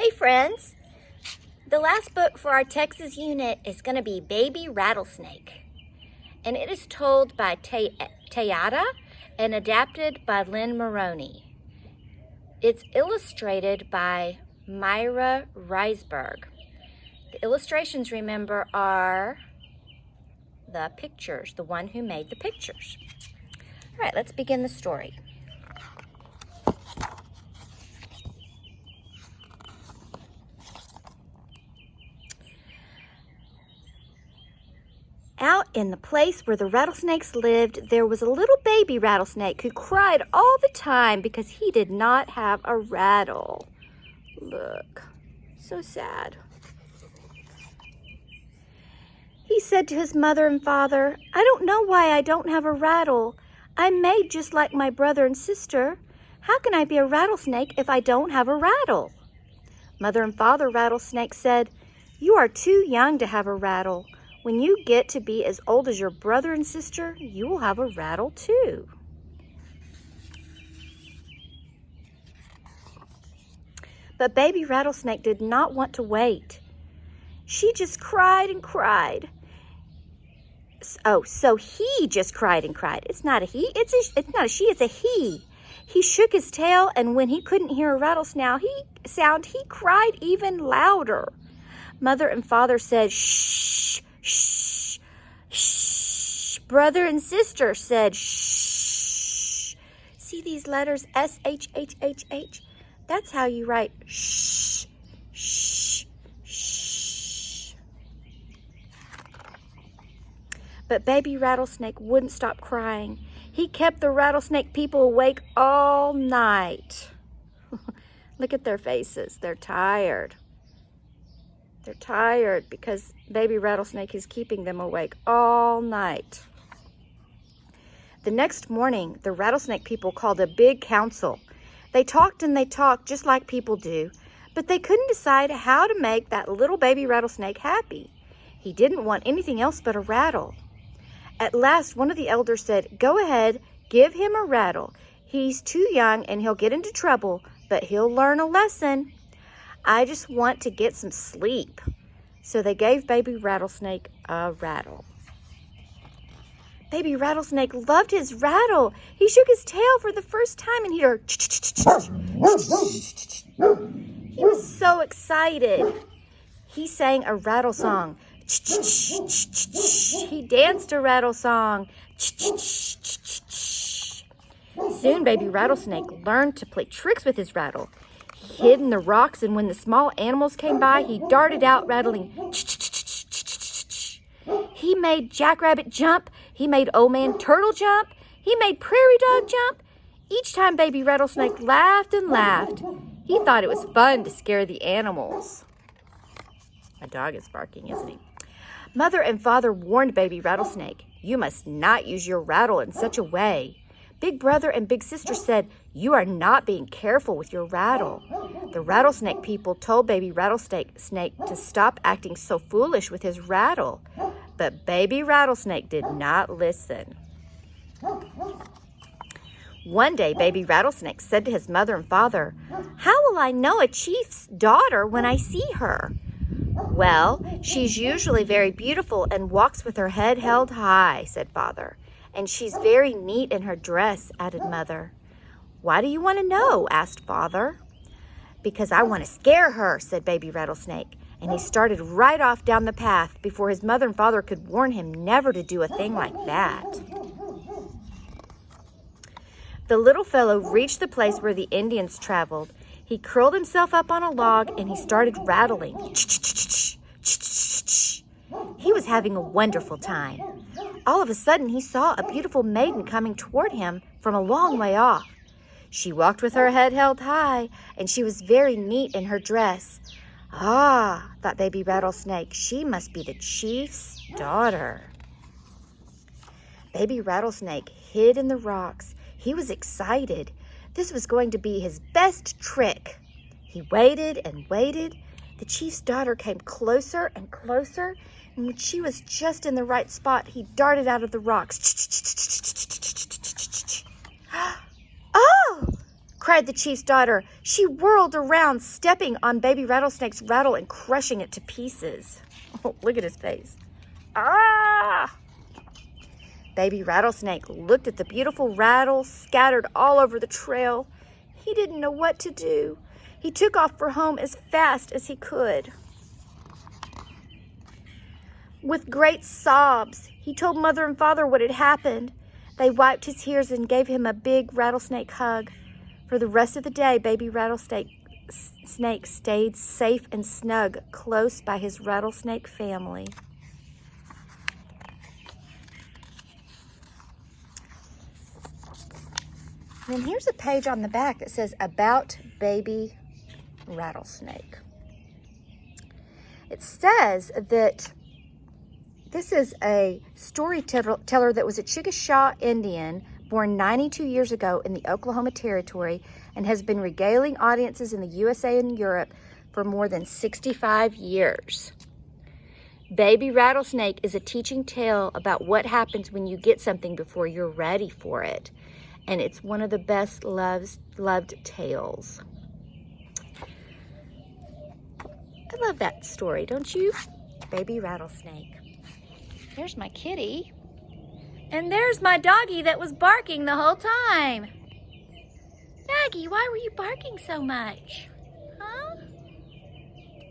Hey friends, the last book for our Texas unit is going to be Baby Rattlesnake, and it is told by Tayada and adapted by Lynn Maroney. It's illustrated by Myra Reisberg. The illustrations, remember, are the pictures, the one who made the pictures. All right, let's begin the story. Out in the place where the rattlesnakes lived, there was a little baby rattlesnake who cried all the time because he did not have a rattle. Look, so sad. He said to his mother and father, "I don't know why I don't have a rattle. I'm made just like my brother and sister. How can I be a rattlesnake if I don't have a rattle?" Mother and Father Rattlesnake said, "You are too young to have a rattle. When you get to be as old as your brother and sister, you will have a rattle too." But Baby Rattlesnake did not want to wait. She just cried and cried. Oh, so he just cried and cried. It's not a he, it's not a she, it's a he. He shook his tail, and when he couldn't hear a rattle sound, he cried even louder. Mother and Father said, "Shh, shh, shh." Brother and sister said, "Shh." See these letters, S-H-H-H-H? That's how you write shh, shh, shh. But Baby Rattlesnake wouldn't stop crying. He kept the rattlesnake people awake all night. Look at their faces. They're tired. They're tired because Baby Rattlesnake is keeping them awake all night. The next morning, the rattlesnake people called a big council. They talked and they talked just like people do, but they couldn't decide how to make that little baby rattlesnake happy. He didn't want anything else but a rattle. At last, one of the elders said, "Go ahead, give him a rattle. He's too young and he'll get into trouble, but he'll learn a lesson. I just want to get some sleep." So they gave Baby Rattlesnake a rattle. Baby Rattlesnake loved his rattle. He shook his tail for the first time and he heard He was so excited. He sang a rattle song. He danced a rattle song. Soon Baby Rattlesnake learned to play tricks with his rattle. He hid in the rocks, and when the small animals came by, he darted out rattling. He made Jackrabbit jump. He made Old Man Turtle jump. He made Prairie Dog jump. Each time Baby Rattlesnake laughed and laughed. He thought it was fun to scare the animals. My dog is barking, isn't he? Mother and Father warned Baby Rattlesnake, "You must not use your rattle in such a way." Big Brother and Big Sister said, "You are not being careful with your rattle." The rattlesnake people told Baby Rattlesnake to stop acting so foolish with his rattle. But Baby Rattlesnake did not listen. One day, Baby Rattlesnake said to his mother and father, "How will I know a chief's daughter when I see her?" "Well, she's usually very beautiful and walks with her head held high," said Father. "And she's very neat in her dress," added Mother. "Why do you want to know?" asked Father. "Because I want to scare her," said Baby Rattlesnake. And he started right off down the path before his mother and father could warn him never to do a thing like that. The little fellow reached the place where the Indians traveled. He curled himself up on a log and he started rattling. He was having a wonderful time. All of a sudden, he saw a beautiful maiden coming toward him from a long way off. She walked with her head held high, and she was very neat in her dress. "Ah," thought Baby Rattlesnake, "she must be the chief's daughter." Baby Rattlesnake hid in the rocks. He was excited. This was going to be his best trick. He waited and waited. The chief's daughter came closer and closer, and when she was just in the right spot, he darted out of the rocks. "Oh, cried the chief's daughter. She whirled around, stepping on Baby Rattlesnake's rattle and crushing it to pieces. Oh, look at his face. Ah! Baby Rattlesnake looked at the beautiful rattle scattered all over the trail. He didn't know what to do. He took off for home as fast as he could. With great sobs, he told Mother and Father what had happened. They wiped his tears and gave him a big rattlesnake hug. For the rest of the day, Baby Rattlesnake stayed safe and snug close by his rattlesnake family. And here's a page on the back that says About Baby Rattlesnake. It says that this is a storyteller that was a Chickasaw Indian born 92 years ago in the Oklahoma Territory and has been regaling audiences in the USA and Europe for more than 65 years. Baby Rattlesnake is a teaching tale about what happens when you get something before you're ready for it. And it's one of the best loved tales. I love that story, don't you? Baby Rattlesnake. There's my kitty. And there's my doggy that was barking the whole time. Doggy, why were you barking so much?